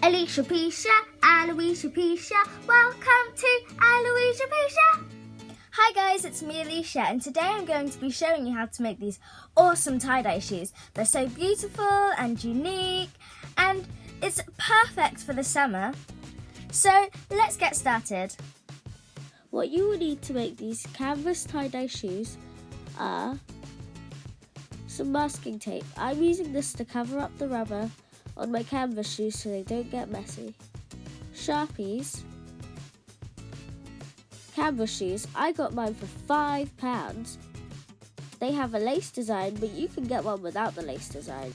Alicia Pisha, Aloysia Pisha, welcome to Aloysia Pisha. Hi guys, it's me Alicia, and today I'm going to be showing you how to make these awesome tie-dye shoes. They're so beautiful and unique, and it's perfect for the summer. So let's get started. What you will need to make these canvas tie-dye shoes are some masking tape. I'm using this to cover up the rubber on my canvas shoes so they don't get messy. Sharpies. Canvas shoes, I got mine for £5. They have a lace design, but you can get one without the lace design.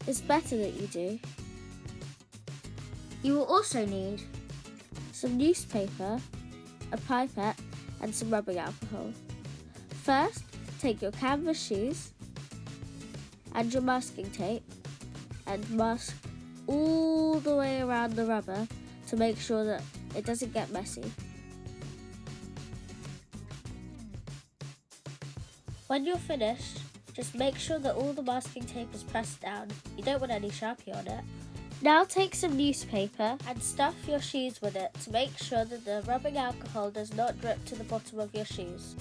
It's better that you do. You will also need some newspaper, a pipette, and some rubbing alcohol. First, take your canvas shoes and your masking tape and mask all the way around the rubber to make sure that it doesn't get messy. When you're finished, just make sure that all the masking tape is pressed down. You don't want any Sharpie on it. Now take some newspaper and stuff your shoes with it to make sure that the rubbing alcohol does not drip to the bottom of your shoes.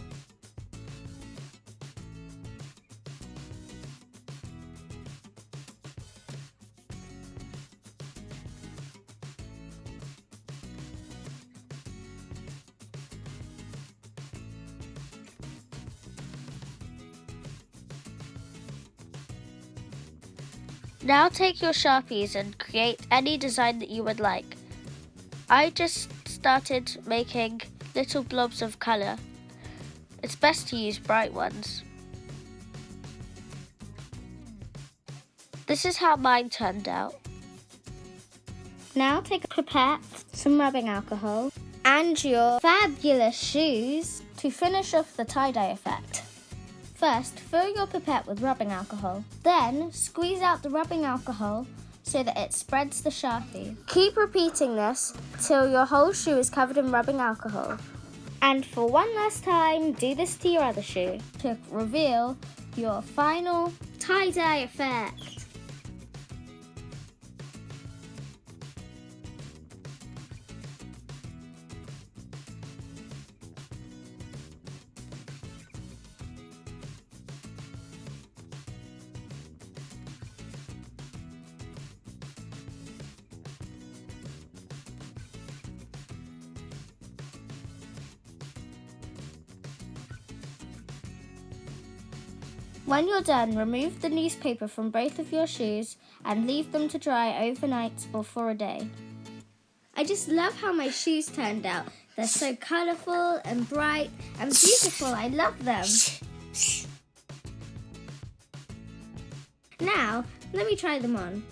Now take your Sharpies and create any design that you would like. I just started making little blobs of colour. It's best to use bright ones. This is how mine turned out. Now take a pipette, some rubbing alcohol, and your fabulous shoes to finish off the tie-dye effect. First, fill your pipette with rubbing alcohol. Then, squeeze out the rubbing alcohol so that it spreads the Sharpie. Keep repeating this till your whole shoe is covered in rubbing alcohol. And for one last time, do this to your other shoe to reveal your final tie-dye effect. When you're done, remove the newspaper from both of your shoes and leave them to dry overnight or for a day. I just love how my shoes turned out. They're so colourful and bright and beautiful. I love them. Now, let me try them on.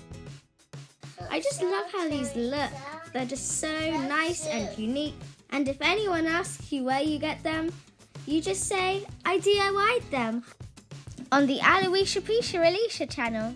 I just love how these look. They're just so nice and unique. And if anyone asks you where you get them, you just say, I DIY'd them on the Aloysia Pisha Alicia channel.